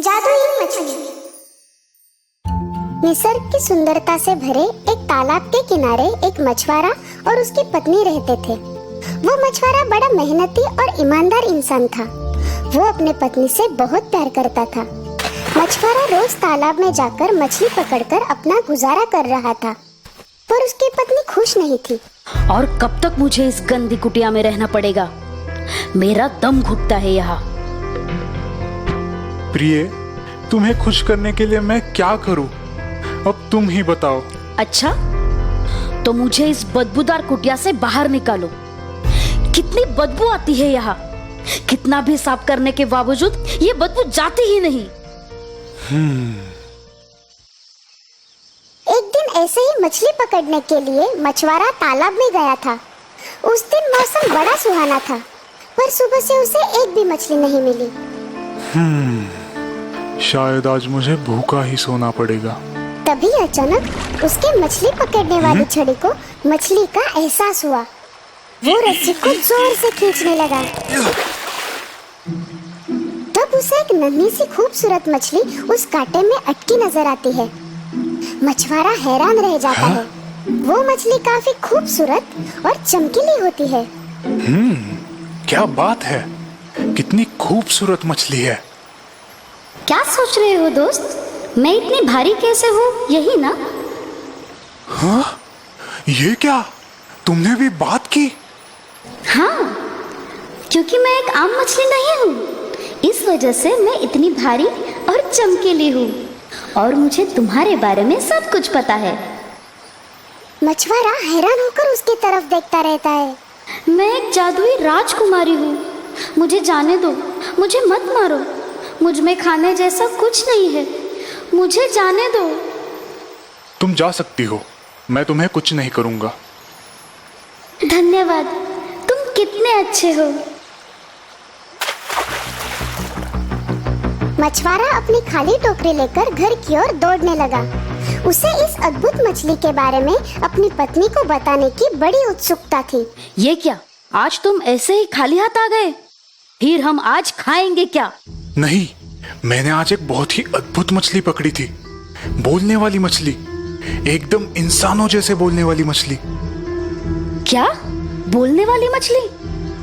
जादुई मछली। निसर्ग की सुंदरता से भरे एक तालाब के किनारे एक मछुआरा और उसकी पत्नी रहते थे। वो मछुआरा बड़ा मेहनती और ईमानदार इंसान था। वो अपने पत्नी से बहुत प्यार करता था। मछुआरा रोज तालाब में जाकर मछली पकड़कर अपना गुजारा कर रहा था, पर उसकी पत्नी खुश नहीं थी। और कब तक मुझे इस गंदी कुटिया में रहना पड़ेगा? मेरा दम घुटता है यहाँ। प्रिय, तुम्हें खुश करने के लिए मैं क्या करूं? अब तुम ही बताओ। अच्छा, तो मुझे इस बदबूदार कुटिया से बाहर निकालो। कितनी बदबू आती है यहाँ। कितना भी साफ करने के बावजूद ये बदबू जाती ही नहीं। एक दिन ऐसे ही मछली पकड़ने के लिए मछुआरा तालाब में गया था। उस दिन मौसम बड़ा सुहाना था, पर सुबह से उसे एक भी मछली नहीं मिली। शायद आज मुझे भूखा ही सोना पड़ेगा। तभी अचानक उसके मछली पकड़ने वाली छड़ी को मछली का एहसास हुआ। वो रस्सी को जोर से खींचने लगा। तब उसे एक नन्ही सी खूबसूरत मछली उस कांटे में अटकी नजर आती है। मछुआरा हैरान रह जाता है। वो मछली काफी खूबसूरत और चमकीली होती है। क्या बात है, कितनी खूबसूरत मछली है। क्या सोच रहे हो दोस्त? मैं इतनी भारी कैसे हूँ, यही ना? हाँ, ये क्या, तुमने भी बात की? हाँ, क्योंकि मैं एक आम मछली नहीं हूँ। इस वजह से मैं इतनी भारी और चमकीली हूँ, और मुझे तुम्हारे बारे में सब कुछ पता है। मछुआरा हैरान होकर उसकी तरफ देखता रहता है। मैं एक जादुई राजकुमारी हूँ। मुझे जाने दो, मुझे मत मारो। मुझ में खाने जैसा कुछ नहीं है। मुझे जाने दो। तुम जा सकती हो, मैं तुम्हें कुछ नहीं करूंगा। धन्यवाद, तुम कितने अच्छे हो। मछुआरा अपनी खाली टोकरी लेकर घर की ओर दौड़ने लगा। उसे इस अद्भुत मछली के बारे में अपनी पत्नी को बताने की बड़ी उत्सुकता थी। ये क्या, आज तुम ऐसे ही खाली हाथ आ गए? फिर हम आज खाएंगे क्या? नहीं, मैंने आज एक बहुत ही अद्भुत मछली पकड़ी थी। बोलने वाली मछली, एकदम इंसानों जैसे बोलने वाली मछली। क्या? बोलने वाली मछली?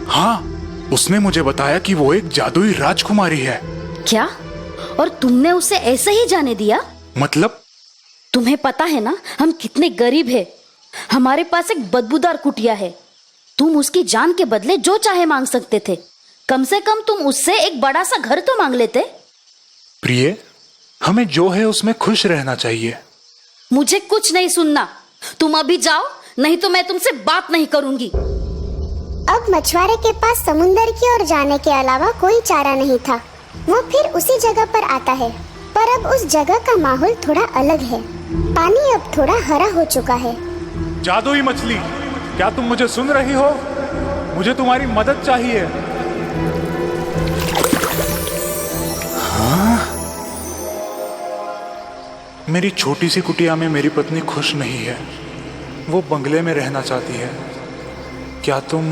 हाँ, उसने मुझे बताया कि वो एक जादुई राजकुमारी है। क्या? और तुमने उसे ऐसे ही जाने दिया? मतलब? तुम्हें पता है ना, हम कितने गरीब हैं। हमारे पास एक बदबूदार कुटिया है। तुम उसकी जान के बदले जो चाहे मांग सकते थे। कम से कम तुम उससे एक बड़ा सा घर तो मांग लेते। प्रिय, हमें जो है उसमें खुश रहना चाहिए। मुझे कुछ नहीं सुनना। तुम अभी जाओ, नहीं तो मैं तुमसे बात नहीं करूंगी। अब मछुआरे के पास समुंदर की ओर जाने के अलावा कोई चारा नहीं था। वो फिर उसी जगह पर आता है, पर अब उस जगह का माहौल थोड़ा अलग है। पानी अब थोड़ा हरा हो चुका है। जादुई मछली, क्या तुम मुझे सुन रही हो? मुझे तुम्हारी मदद चाहिए। हाँ? मेरी छोटी सी कुटिया में मेरी पत्नी खुश नहीं है। वो बंगले में रहना चाहती है। क्या तुम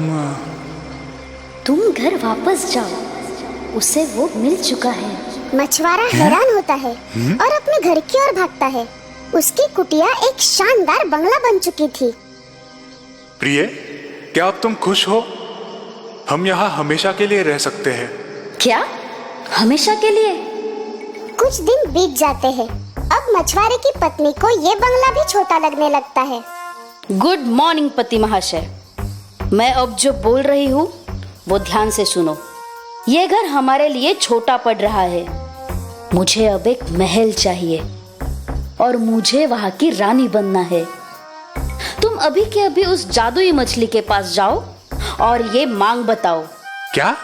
घर वापस जाओ। उसे वो मिल चुका है। मछुआरा हैरान होता है और अपने घर की ओर भागता है। उसकी कुटिया एक शानदार बंगला बन चुकी थी। प्रिय, क्या अब तुम खुश हो? हम यहाँ हमेशा के लिए रह सकते हैं। क्या? हमेशा के लिए? कुछ दिन बीत जाते हैं। अब मछुआरे की पत्नी को ये बंगला भी छोटा लगने लगता है। गुड मॉर्निंग पति महाशय। मैं अब जो बोल रही हूँ वो ध्यान से सुनो। ये घर हमारे लिए छोटा पड़ रहा है। मुझे अब एक महल चाहिए और मुझे वहां की रानी बनना है। तुम अभी के अभी उस जादुई मछली के पास जाओ और ये मांग बताओ। क्या?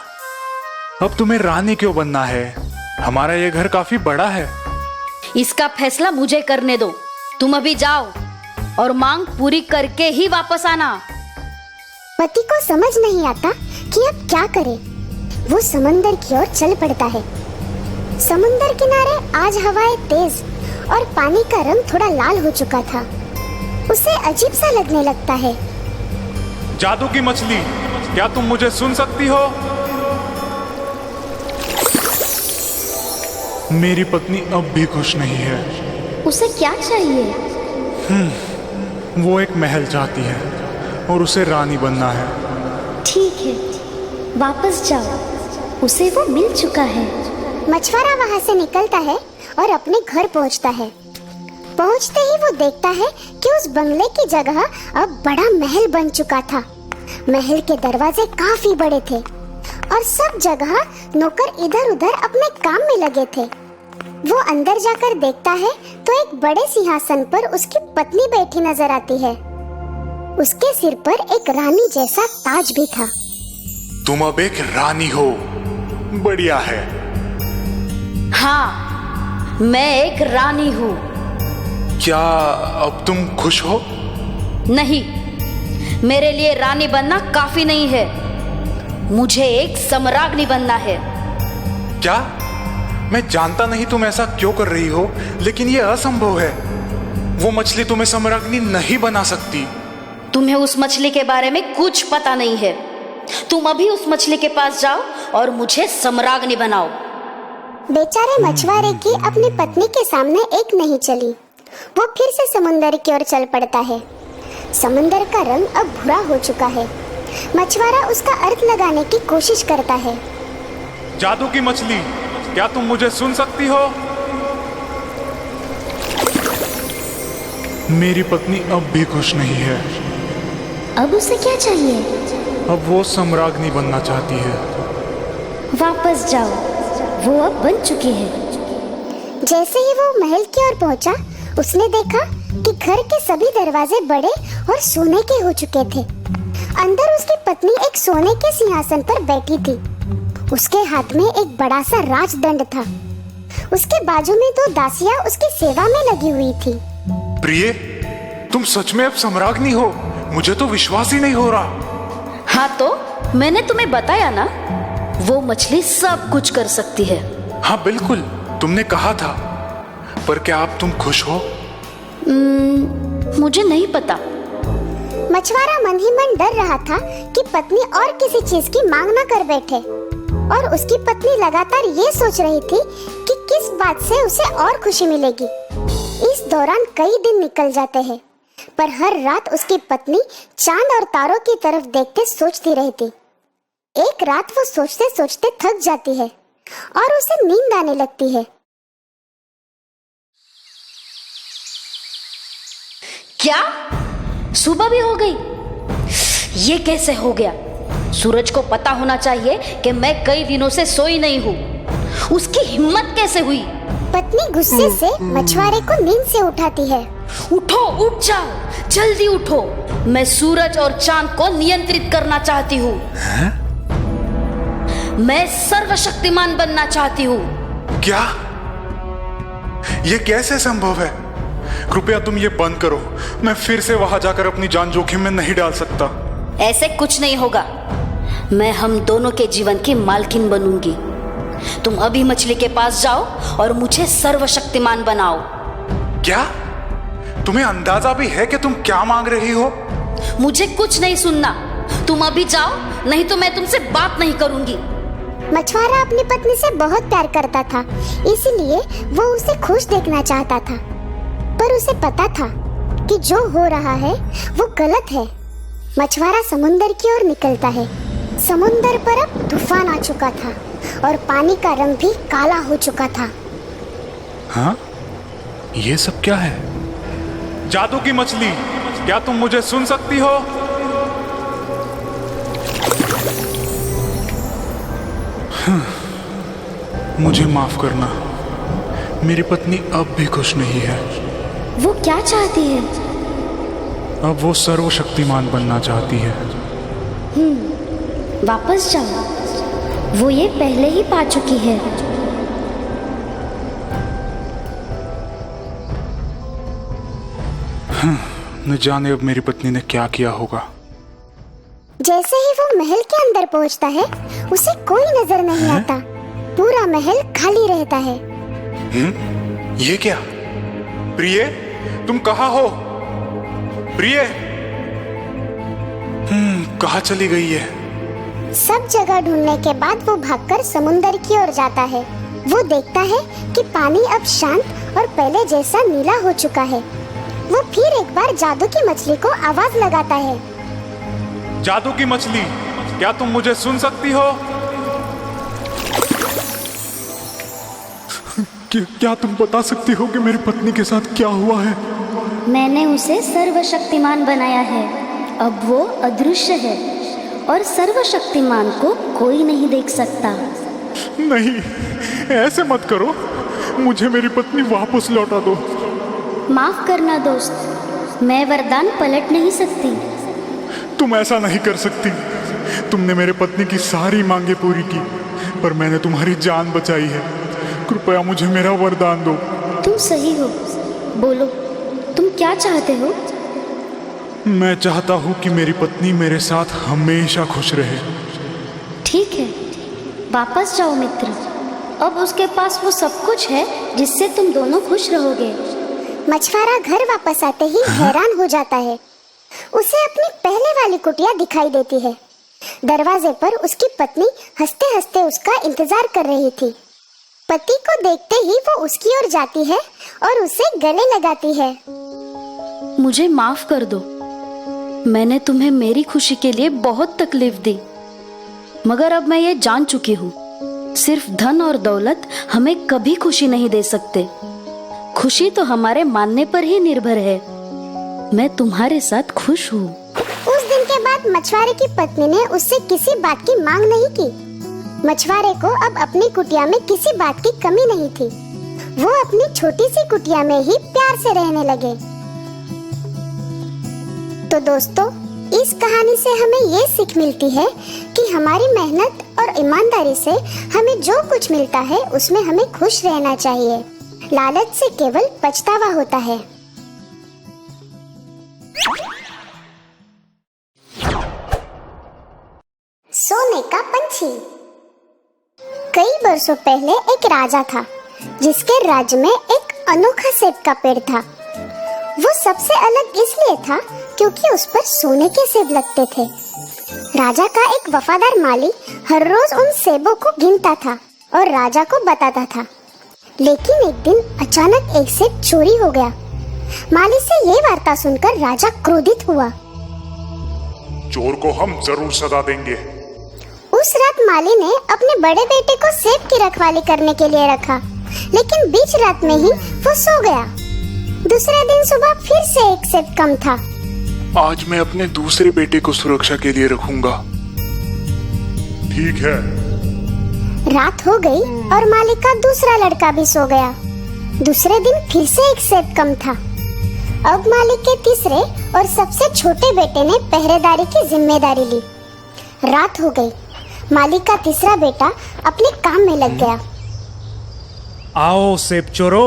अब तुम्हें रानी क्यों बनना है? हमारा ये घर काफी बड़ा है। इसका फैसला मुझे करने दो। तुम अभी जाओ और मांग पूरी करके ही वापस आना। पति को समझ नहीं आता कि अब क्या करे। वो समंदर की ओर चल पड़ता है। समुंदर किनारे आज हवाएं तेज और पानी का रंग थोड़ा लाल हो चुका था। उसे अजीब सा लगने लगता है। जादू की मछली, क्या तुम मुझे सुन सकती हो? मेरी पत्नी अब भी खुश नहीं है। उसे क्या चाहिए? वो एक महल चाहती है और उसे रानी बनना है। ठीक है, वापस जाओ, उसे वो मिल चुका है। मछुआरा वहाँ से निकलता है और अपने घर पहुँचता है। पहुँचते ही वो देखता है कि उस बंगले की जगह अब बड़ा महल बन चुका था। महल के दरवाजे काफी बड़े थे और सब जगह नौकर इधर उधर अपने काम में लगे थे। वो अंदर जाकर देखता है तो एक बड़े सिंहासन पर उसकी पत्नी बैठी नजर आती है। उसके सिर पर एक रानी जैसा ताज भी था। तुम अब एक रानी हो, बढ़िया है। हाँ, मैं एक रानी हूँ। क्या अब तुम खुश हो? नहीं, मेरे लिए रानी बनना काफी नहीं है। मुझे एक सम्राज्ञी बनना है। क्या? मैं जानता नहीं तुम ऐसा क्यों कर रही हो, लेकिन ये असंभव है। वो मछली तुम्हें सम्राज्ञी नहीं बना सकती। तुम्हें उस मछली के बारे में कुछ पता नहीं है। तुम अभी उस मछली के पास जाओ और मुझे सम्राज्ञी बनाओ। बेचारे मछुआरे की अपनी पत्नी के सामने एक नहीं चली। वो फिर से समुंदर की ओर चल पड़ता है। समुंदर का रंग अब भूरा हो चुका है। मछुआरा उसका अर्थ लगाने की कोशिश करता है। जादू की मछली, क्या तुम मुझे सुन सकती हो? मेरी पत्नी अब भी खुश नहीं है। अब उसे क्या चाहिए? अब वो सम्राज्ञी बनना चाहती है। वापस जाओ, वो अब बन चुकी है। जैसे ही वो महल की ओर पहुंचा, उसने देखा कि घर के सभी दरवाजे बड़े और सोने के हो चुके थे। अंदर उसकी पत्नी एक सोने के सिंहासन पर बैठी थी। उसके हाथ में एक बड़ा सा राजदंड था। उसके बाजू में 2 दासियां उसकी सेवा में लगी हुई थी। प्रिय, तुम सच में अब सम्राज्ञी हो? मुझे तो विश्वास ही नहीं हो रहा। हाँ, तो मैंने तुम्हें बताया ना, वो मछली सब कुछ कर सकती है। हाँ बिल्कुल, तुमने कहा था। पर क्या अब तुम खुश हो? मुझे नहीं पता। मछुआरा मन ही मन डर रहा था कि पत्नी और किसी चीज की मांग न कर बैठे, और उसकी पत्नी लगातार ये सोच रही थी कि किस बात से उसे और खुशी मिलेगी। इस दौरान कई दिन निकल जाते हैं, पर हर रात उसकी पत्नी चांद और तारों की तरफ देखते सोचती रहती। एक रात वो सोचते सोचते थक जाती है और उसे नींद आने लगती है। क्या? सुबह भी हो गई? ये कैसे हो गया? सूरज को पता होना चाहिए कि मैं कई दिनों से सोई नहीं हूँ। उसकी हिम्मत कैसे हुई? पत्नी गुस्से से मछुआरे को नींद से उठाती है। उठो, उठ जाओ, जल्दी उठो। मैं सूरज और चांद को नियंत्रित करना चाहती हूँ। मैं सर्वशक्तिमान बनना चाहती हूँ। क्या? ये कैसे संभव है? कृपया तुम ये बंद करो। मैं फिर से वहां जाकर अपनी जान जोखिम में नहीं डाल सकता। ऐसे कुछ नहीं होगा। मैं हम दोनों के जीवन की मालकिन बनूंगी। तुम अभी मछली के पास जाओ और मुझे सर्वशक्तिमान बनाओ। क्या? तुम्हें अंदाजा भी है कि तुम क्या मांग रही हो? मुझे कुछ नहीं सुनना। तुम अभी जाओ, नहीं तो मैं तुमसे बात नहीं करूंगी। मछुआरा अपनी पत्नी से बहुत प्यार करता था, इसलिए वो उसे खुश देखना चाहता था। पर उसे पता था कि जो हो रहा है वो गलत है। मछुआरा समुंदर की ओर निकलता है। समुंदर पर अब तूफान आ चुका था और पानी का रंग भी काला हो चुका था। हाँ? ये सब क्या है? जादू की मछली, क्या तुम मुझे सुन सकती हो? मुझे माफ करना, मेरी पत्नी अब भी खुश नहीं है। वो क्या चाहती है? अब वो सर्वशक्तिमान बनना चाहती है। वापस जाओ, वो ये पहले ही पा चुकी है। न जाने अब मेरी पत्नी ने क्या किया होगा। जैसे ही वो महल के अंदर पहुंचता है, उसे कोई नजर नहीं आता। पूरा महल खाली रहता है। ये क्या? प्रिय, तुम कहाँ हो? प्रिय, कहाँ चली गई है? सब जगह ढूंढने के बाद वो भागकर समुंदर की ओर जाता है। वो देखता है कि पानी अब शांत और पहले जैसा नीला हो चुका है। वो फिर एक बार जादू की मछली को आवाज लगाता है। जादू की मछली, क्या तुम मुझे सुन सकती हो? क्या तुम बता सकती हो कि मेरी पत्नी के साथ क्या हुआ है? मैंने उसे सर्वशक्तिमान बनाया है। अब वो अदृश्य है और सर्वशक्तिमान को कोई नहीं देख सकता। नहीं, ऐसे मत करो। मुझे मेरी पत्नी वापस लौटा दो। माफ करना दोस्त, मैं वरदान पलट नहीं सकती। तुम ऐसा नहीं कर सकती। तुमने मेरे पत्नी की सारी मांगे पूरी की, पर मैंने तुम्हारी जान बचाई है। कृपया मुझे मेरा वरदान दो। तुम सही हो, बोलो तुम क्या चाहते हो? मैं चाहता हूँ कि मेरी पत्नी मेरे साथ हमेशा खुश रहे। ठीक है, वापस जाओ मित्र। अब उसके पास वो सब कुछ है जिससे तुम दोनों खुश रहोगे। मछुआरा घर वापस आते ही हैरान हो जाता है। उसे अपनी पहले वाली कुटिया दिखाई देती है। दरवाजे पर उसकी पत्नी हंसते हंसते उसका इंतजार कर रही थी। पति को देखते ही वो उसकी ओर जाती है और उसे गले लगाती है। मुझे माफ कर दो, मैंने तुम्हें मेरी खुशी के लिए बहुत तकलीफ दी, मगर अब मैं ये जान चुकी हूँ, सिर्फ धन और दौलत हमें कभी खुशी नहीं दे सकते। खुशी तो हमारे मानने पर ही निर्भर है। मैं तुम्हारे साथ खुश हूँ। उस दिन के बाद मछुआरे की पत्नी ने उससे किसी बात की मांग नहीं की। मछुआरे को अब अपनी कुटिया में किसी बात की कमी नहीं थी। वो अपनी छोटी सी कुटिया में ही प्यार से रहने लगे। तो दोस्तों, इस कहानी से हमें ये सीख मिलती है कि हमारी मेहनत और ईमानदारी से हमें जो कुछ मिलता है उसमें हमें खुश रहना चाहिए। लालच से केवल पछतावा होता है। सोने का पंछी। कई वर्षों पहले एक राजा था जिसके राज्य में एक अनोखा सेब का पेड़ था। वो सबसे अलग इसलिए था क्योंकि उस पर सोने के सेब लगते थे। राजा का एक वफादार माली हर रोज उन सेबों को गिनता था और राजा को बताता था। लेकिन एक दिन अचानक एक सेब चोरी हो गया। माली से ये वार्ता सुनकर राजा क्रोधित हुआ। चोर को हम जरूर सजा देंगे। उस रात माली ने अपने बड़े बेटे को सेब की रखवाली करने के लिए रखा, लेकिन बीच रात में ही वो सो गया। दूसरे दिन सुबह फिर से एक सेब कम था। आज मैं अपने दूसरे बेटे को सुरक्षा के लिए रखूंगा। ठीक है। रात हो गई और माली का दूसरा लड़का भी सो गया। दूसरे दिन फिर से एक सेब कम था। अब माली के तीसरे और सबसे छोटे बेटे ने पहरेदारी की जिम्मेदारी ली। रात हो गई। माली का तीसरा बेटा अपने काम में लग गया। आओ सेब चोरो,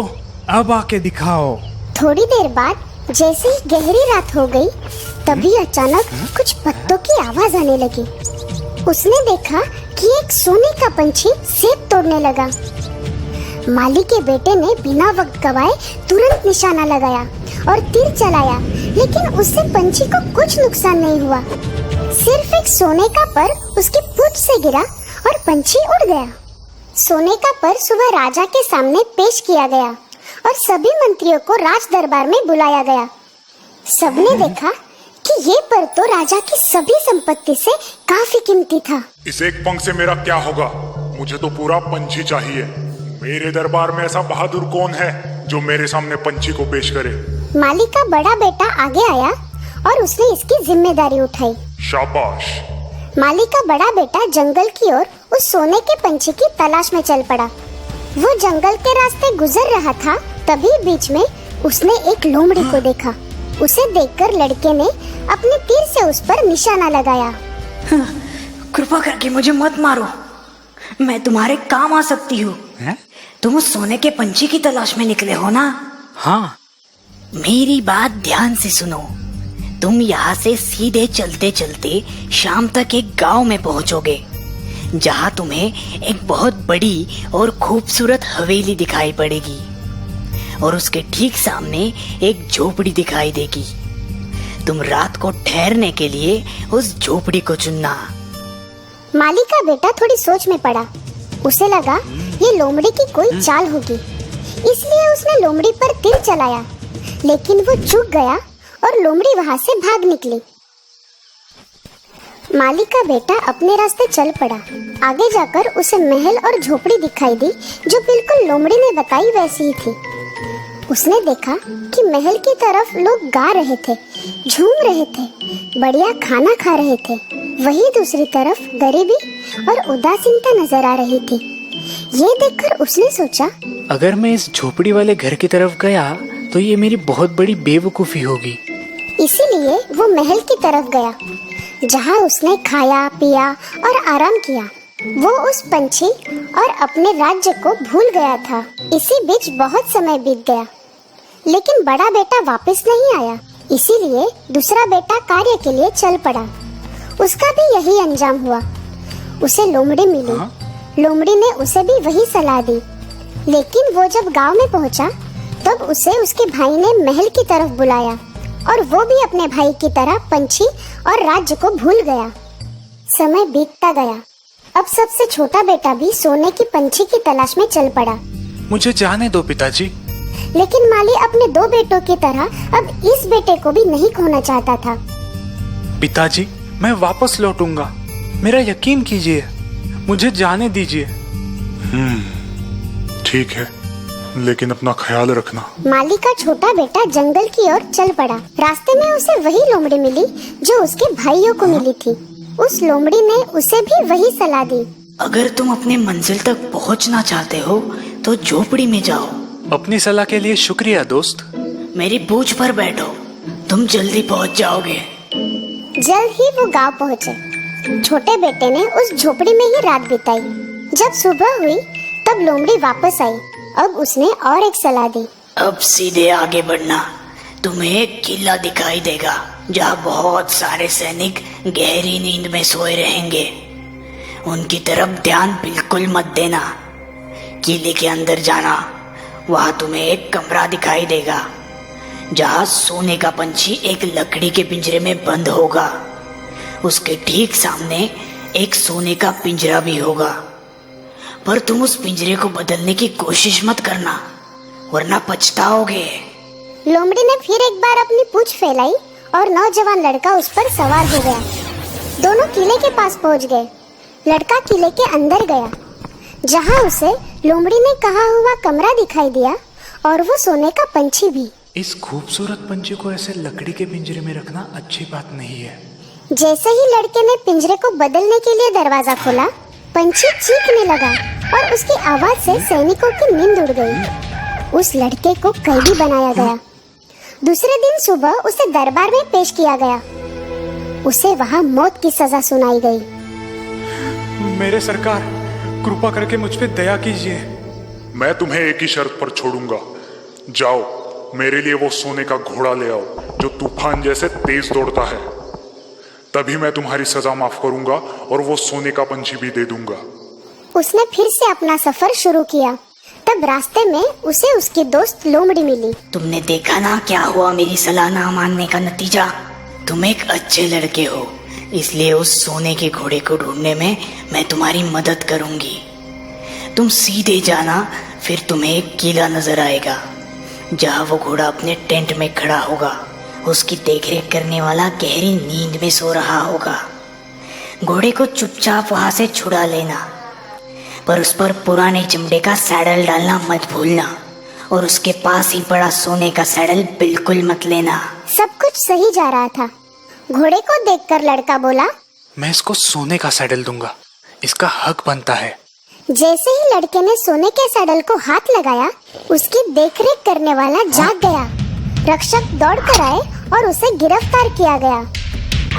अब आके दिखाओ। थोड़ी देर बाद जैसे ही गहरी रात हो गई, तभी अचानक कुछ पत्तों की आवाज आने लगी। उसने देखा कि एक सोने का पंछी सेब तोड़ने लगा। माली के बेटे ने बिना वक्त गवाए तुरंत निशाना लगाया और तीर चलाया, लेकिन उससे पंछी को कुछ नुकसान नहीं हुआ। सिर्फ एक सोने का पर उसकी पूंछ से गिरा और पंछी उड़ गया। सोने का पर सुबह राजा के सामने पेश किया गया और सभी मंत्रियों को राज दरबार में बुलाया गया। सबने देखा कि ये पर तो राजा की सभी संपत्ति से काफी कीमती था। इस एक पंख से मेरा क्या होगा? मुझे तो पूरा पंछी चाहिए। मेरे दरबार में ऐसा बहादुर कौन है जो मेरे सामने पंछी को पेश करे? माली का बड़ा बेटा आगे आया और उसने इसकी जिम्मेदारी उठाई। शाबाश। माली का बड़ा बेटा जंगल की ओर उस सोने के पंछी की तलाश में चल पड़ा। वो जंगल के रास्ते गुजर रहा था, तभी बीच में उसने एक लोमड़ी को देखा। उसे देखकर लड़के ने अपने तीर से उस पर निशाना लगाया। कृपा करके मुझे मत मारो, मैं तुम्हारे काम आ सकती हूँ। तुम उस सोने के पंछी की तलाश में निकले हो ना? हाँ। मेरी बात ध्यान से सुनो। तुम यहाँ से सीधे चलते चलते शाम तक एक गांव में पहुँचोगे, जहाँ तुम्हें एक बहुत बड़ी और खूबसूरत हवेली दिखाई पड़ेगी और उसके ठीक सामने एक झोपड़ी दिखाई देगी। तुम रात को ठहरने के लिए उस झोपड़ी को चुनना। माली का बेटा थोड़ी सोच में पड़ा। उसे लगा ये लोमड़ी की कोई चाल होगी, इसलिए उसने लोमड़ी पर तीर चलाया, लेकिन वो चूक गया और लोमड़ी वहां से भाग निकली। माली का बेटा अपने रास्ते चल पड़ा। आगे जाकर उसे महल और झोपड़ी दिखाई दी जो बिल्कुल लोमड़ी ने बताई वैसी ही थी। उसने देखा कि महल की तरफ लोग गा रहे थे, झूम रहे थे, बढ़िया खाना खा रहे थे। वहीं दूसरी तरफ गरीबी और उदासीनता नजर आ रही थी। ये देखकर उसने सोचा, अगर मैं इस झोपड़ी वाले घर की तरफ गया तो ये मेरी बहुत बड़ी बेवकूफ़ी होगी। इसीलिए वो महल की तरफ गया, जहाँ उसने खाया पिया और आराम किया। वो उस पंछी और अपने राज्य को भूल गया था। इसी बीच बहुत समय बीत गया, लेकिन बड़ा बेटा वापस नहीं आया। इसीलिए दूसरा बेटा कार्य के लिए चल पड़ा। उसका भी यही अंजाम हुआ। उसे लोमड़ी मिली। लोमड़ी ने उसे भी वही सलाह दी, लेकिन वो जब गांव में पहुंचा तब उसे उसके भाई ने महल की तरफ बुलाया और वो भी अपने भाई की तरह पंछी और राज्य को भूल गया। समय बीतता गया। अब सबसे छोटा बेटा भी सोने की पंछी की तलाश में चल पड़ा। मुझे जाने दो पिताजी। लेकिन माली अपने दो बेटों की तरह अब इस बेटे को भी नहीं खोना चाहता था। पिताजी, मैं वापस लौटूंगा, मेरा यकीन कीजिए, मुझे जाने दीजिए। ठीक है, लेकिन अपना ख्याल रखना। माली का छोटा बेटा जंगल की ओर चल पड़ा। रास्ते में उसे वही लोमड़ी मिली जो उसके भाइयों को मिली थी। उस लोमड़ी ने उसे भी वही सलाह दी। अगर तुम अपने मंजिल तक पहुंचना चाहते हो तो झोपड़ी में जाओ। अपनी सलाह के लिए शुक्रिया दोस्त। मेरी पूंछ पर बैठो, तुम जल्दी पहुंच जाओगे। जल्द ही वो गांव पहुंचे। छोटे बेटे ने उस झोपड़ी में ही रात बिताई। जब सुबह हुई तब लोमड़ी वापस आई। अब उसने और एक सलाह दी। अब सीधे आगे बढ़ना, तुम्हें एक किला दिखाई देगा जहाँ बहुत सारे सैनिक गहरी नींद में सोए रहेंगे। उनकी तरफ ध्यान बिल्कुल मत देना। किले के अंदर जाना, वहाँ तुम्हें एक कमरा दिखाई देगा जहाँ सोने का पंछी एक लकड़ी के पिंजरे में बंद होगा। उसके ठीक सामने एक सोने का पिंजरा भी होगा, पर तुम उस पिंजरे को बदलने की कोशिश मत करना, वरना पछताओगे। लोमड़ी ने फिर एक बार अपनी पूंछ फैलाई और नौजवान लड़का उस पर सवार हो गया। दोनों किले के पास पहुंच गए। लड़का किले के अंदर गया, जहां उसे लोमड़ी ने कहा हुआ कमरा दिखाई दिया और वो सोने का पंछी भी। इस खूबसूरत पंछी को ऐसे लकड़ी के पिंजरे में रखना अच्छी बात नहीं है। जैसे ही लड़के ने पिंजरे को बदलने के लिए दरवाजा खोला, पंछी चीखने लगा और उसकी आवाज से सैनिकों की नींद उड़ गई। उस लड़के को कैदी बनाया गया। दूसरे दिन सुबह उसे दरबार में पेश किया गया। उसे वहाँ मौत की सजा सुनाई गई। मेरे सरकार, कृपा करके मुझ पे दया कीजिए। मैं तुम्हें एक ही शर्त पर छोड़ूंगा। जाओ, मेरे लिए वो सोने का घोड़ा ले आओ जो तूफान जैसे तेज दौड़ता है। तभी मैं तुम्हारी सजा माफ करूंगा और वो सोने का पंछी भी दे दूंगा। उसने फिर से अपना सफर शुरू किया। तब रास्ते में उसे उसकी दोस्त लोमड़ी मिली। तुमने देखा ना क्या हुआ मेरी सलाह ना मानने का नतीजा। तुम एक अच्छे लड़के हो, इसलिए उस सोने के घोड़े को ढूंढने में मैं तुम्हारी मदद करूंगी। तुम सीधे जाना, फिर तुम्हें एक किला नजर आएगा जहाँ वो घोड़ा अपने टेंट में खड़ा होगा। उसकी देखरेख करने वाला गहरी नींद में सो रहा होगा। घोड़े को चुपचाप वहाँ से छुड़ा लेना, पर उस पर पुराने चमड़े का सैडल डालना मत भूलना और उसके पास ही पड़ा सोने का सैडल बिल्कुल मत लेना। सब कुछ सही जा रहा था। घोड़े को देखकर लड़का बोला, मैं इसको सोने का सैडल दूंगा, इसका हक बनता है। जैसे ही लड़के ने सोने के सैडल को हाथ लगाया, उसकी देखरेख करने वाला जाग गया। रक्षक दौड़कर आए और उसे गिरफ्तार किया गया।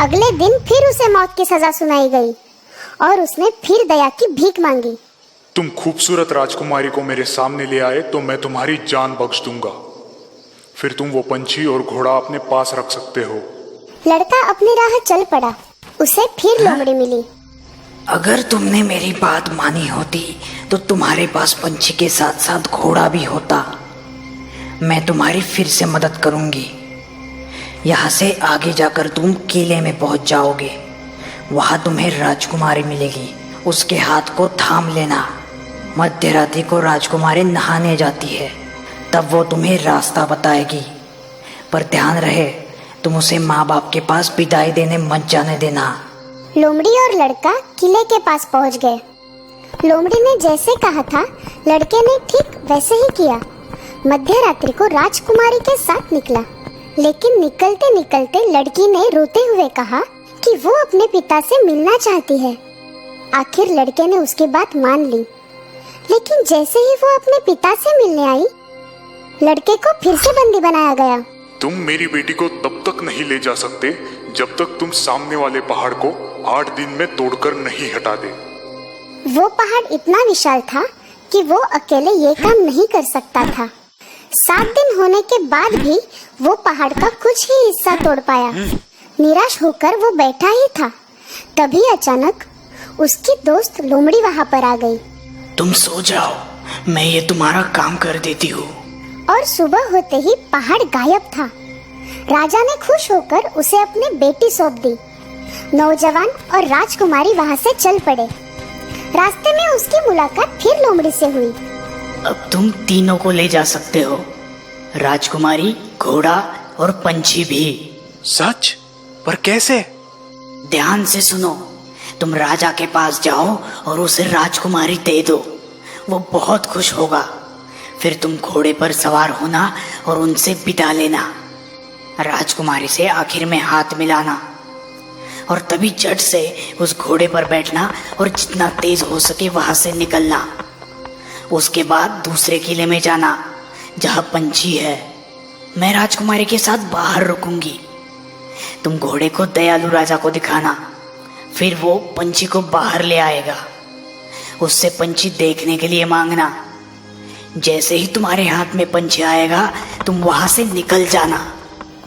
अगले दिन फिर उसे मौत की सजा सुनाई गई और उसने फिर दया की भीख मांगी। तुम खूबसूरत राजकुमारी को मेरे सामने ले आए तो मैं तुम्हारी जान बख्श दूंगा। फिर तुम वो पंछी और घोड़ा अपने पास रख सकते हो। लड़का अपनी राह चल पड़ा। उसे फिर लोमड़ी मिली। अगर तुमने मेरी बात मानी होती तो तुम्हारे पास पंछी के साथ साथ घोड़ा भी होता। मैं तुम्हारी फिर से मदद करूंगी। यहाँ से आगे जाकर तुम किले में पहुंच जाओगे। वहाँ तुम्हें राजकुमारी मिलेगी, उसके हाथ को थाम लेना मध्य रात्रि को राजकुमारी नहाने जाती है, तब वो तुम्हें रास्ता बताएगी। पर ध्यान रहे, तुम उसे माँ बाप के पास विदाई देने मत जाने देना। लोमड़ी और लड़का किले के पास पहुंच गए। लोमड़ी ने जैसे कहा था, लड़के ने ठीक वैसे ही किया। मध्य रात्रि को राजकुमारी के साथ निकला, लेकिन निकलते निकलते लड़की ने रोते हुए कहा कि वो अपने पिता से मिलना चाहती है। आखिर लड़के ने उसकी बात मान ली, लेकिन जैसे ही वो अपने पिता से मिलने आई, लड़के को फिर से बंदी बनाया गया। तुम मेरी बेटी को तब तक नहीं ले जा सकते जब तक तुम सामने वाले पहाड़ को 8 दिन में तोड़कर नहीं हटा दे। वो पहाड़ इतना विशाल था कि वो अकेले ये काम नहीं कर सकता था। 7 दिन होने के बाद भी वो पहाड़ का कुछ ही हिस्सा तोड़ पाया। निराश होकर वो बैठा ही था, तभी अचानक उसकी दोस्त लोमड़ी वहाँ पर आ गई। तुम सो जाओ, मैं ये तुम्हारा काम कर देती हूँ। और सुबह होते ही पहाड़ गायब था। राजा ने खुश होकर उसे अपनी बेटी सौंप दी। नौजवान और राजकुमारी वहाँ से चल पड़े। रास्ते में उसकी मुलाकात फिर लोमड़ी से हुई। अब तुम तीनों को ले जा सकते हो, राजकुमारी, घोड़ा और पंछी भी। सच? पर कैसे? ध्यान से सुनो, तुम राजा के पास जाओ और उसे राजकुमारी दे दो। वो बहुत खुश होगा। फिर तुम घोड़े पर सवार होना और उनसे विदा लेना। राजकुमारी से आखिर में हाथ मिलाना और तभी झट से उस घोड़े पर बैठना और जितना तेज हो सके वहां से निकलना। उसके बाद दूसरे किले में जाना जहां पंछी है। मैं राजकुमारी के साथ बाहर रुकूंगी। तुम घोड़े को दयालु राजा को दिखाना, फिर वो पंछी को बाहर ले आएगा। उससे पंछी देखने के लिए मांगना। जैसे ही तुम्हारे हाथ में पंछी आएगा, तुम वहां से निकल जाना।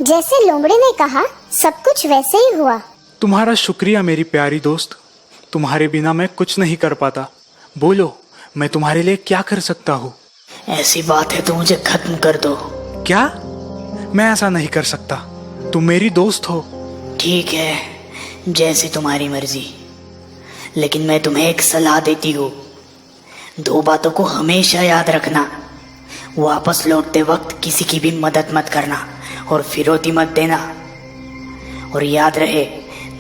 जैसे लोमड़ी ने कहा, सब कुछ वैसे ही हुआ। तुम्हारा शुक्रिया मेरी प्यारी दोस्त। तुम्हारे बिना मैं कुछ नहीं कर पाता। बोलो, मैं तुम्हारे लिए क्या कर सकता हूँ? ऐसी बात है तो मुझे खत्म कर दो। क्या? मैं ऐसा नहीं कर सकता। तुम मेरी दोस्त हो। ठीक है, जैसी तुम्हारी मर्जी। लेकिन मैं तुम्हें एक सलाह देती हूँ। 2 बातों को हमेशा याद रखना। वापस लौटते वक्त किसी की भी मदद मत करना और फिरौती मत देना। और याद रहे,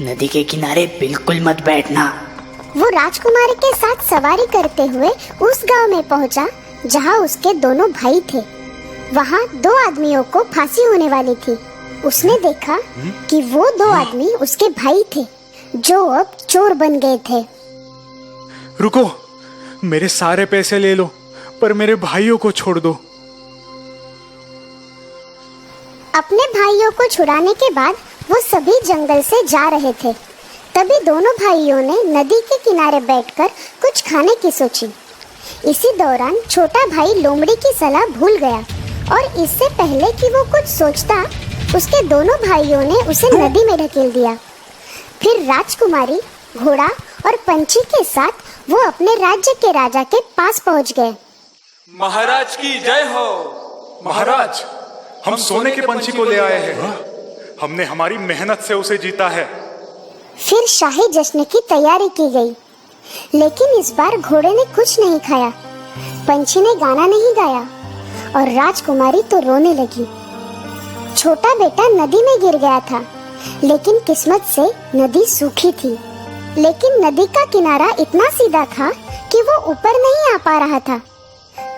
नदी के किनारे बिल्कुल मत बैठना। वो राजकुमारी के साथ सवारी करते हुए उस गांव में पहुंचा जहां उसके दोनों भाई थे। वहां 2 आदमियों को फांसी होने वाली थी। उसने देखा कि वो 2 आदमी उसके भाई थे जो अब चोर बन गए थे। रुको, मेरे सारे पैसे ले लो, पर मेरे भाइयों को छोड़ दो। अपने भाइयों को छुड़ाने के बाद वो सभी जंगल से जा रहे थे। तभी दोनों भाइयों ने नदी के किनारे बैठकर कुछ खाने की सोची। इसी दौरान छोटा भाई लोमड़ी की सलाह भूल गया और इससे पहले कि वो कुछ सोचता, उसके दोनों भाइयों ने उसे नदी में ढकेल दिया। फिर राजकुमारी, घोड़ा और पंछी के साथ वो अपने राज्य के राजा के पास पहुंच गए। महाराज की जय हो। महाराज, हम सोने के पंछी को ले आए हैं। हमने हमारी मेहनत से उसे जीता है। फिर शाही जश्न की तैयारी की गई, लेकिन इस बार घोड़े ने कुछ नहीं खाया, पंछी ने गाना नहीं गाया और राजकुमारी तो रोने लगी। छोटा बेटा नदी में गिर गया था, लेकिन किस्मत से नदी सूखी थी। लेकिन नदी का किनारा इतना सीधा था कि वो ऊपर नहीं आ पा रहा था।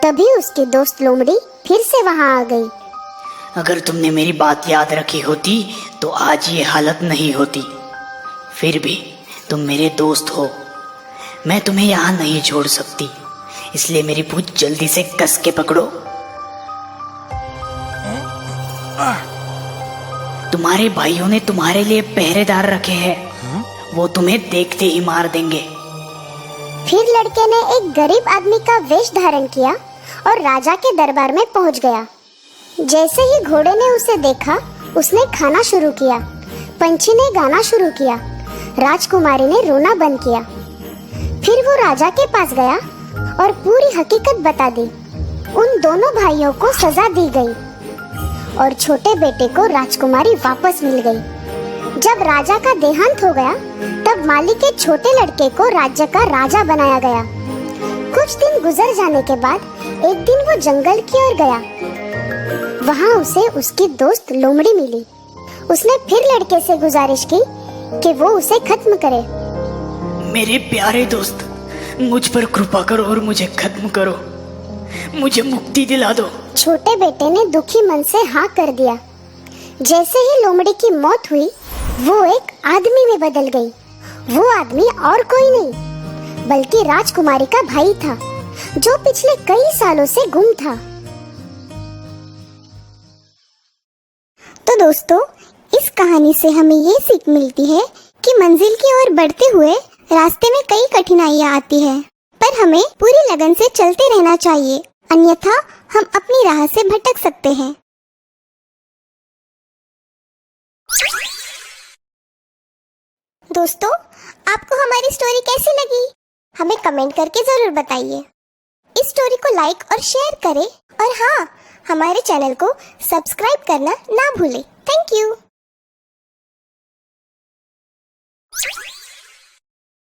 तभी उसकी दोस्त लोमड़ी फिर से वहां आ गई। अगर तुमने मेरी बात याद रखी होती तो आज ये हालत नहीं होती। फिर भी तुम मेरे दोस्त हो, मैं तुम्हें यहाँ नहीं छोड़ सकती, इसलिए मेरी पूंछ जल्दी से कस के पकड़ो। तुम्हारे भाइयों ने तुम्हारे लिए पहरेदार रखे हैं, वो तुम्हें देखते ही मार देंगे। फिर लड़के ने एक गरीब आदमी का वेश धारण किया और राजा के दरबार में पहुंच गया। जैसे ही घोड़े ने उसे देखा, उसने खाना शुरू किया, पंछी ने गाना शुरू किया, राजकुमारी ने रोना बंद किया। फिर वो राजा के पास गया और पूरी हकीकत बता दी। उन दोनों भाइयों को सजा दी गई और छोटे बेटे को राजकुमारी वापस मिल गई। जब राजा का देहांत हो गया, तब माली के छोटे लड़के को राज्य का राजा बनाया गया। कुछ दिन गुजर जाने के बाद एक दिन वो जंगल की ओर गया। वहाँ उसे उसकी दोस्त लोमड़ी मिली। उसने फिर लड़के से गुजारिश की कि वो उसे खत्म करे। मेरे प्यारे दोस्त, मुझ पर कृपा करो और मुझे खत्म करो। मुझे मुक्ति दिला दो। छोटे बेटे ने दुखी मन से हाँ कर दिया। जैसे ही लोमड़ी की मौत हुई, वो एक आदमी में बदल गई। वो आदमी और कोई नहीं बल्कि राजकुमारी का भाई था, जो पिछले कई सालों से गुम था। तो दोस्तों, इस कहानी से हमें ये सीख मिलती है कि मंजिल की ओर बढ़ते हुए रास्ते में कई कठिनाइयाँ आती है, पर हमें पूरी लगन से चलते रहना चाहिए, अन्यथा हम अपनी राह से भटक सकते हैं। दोस्तों, आपको हमारी स्टोरी कैसी लगी? हमें कमेंट करके जरूर बताइए। इस स्टोरी को लाइक और शेयर करें और हाँ, हमारे चैनल को सब्सक्राइब करना ना भूलें। Thank you.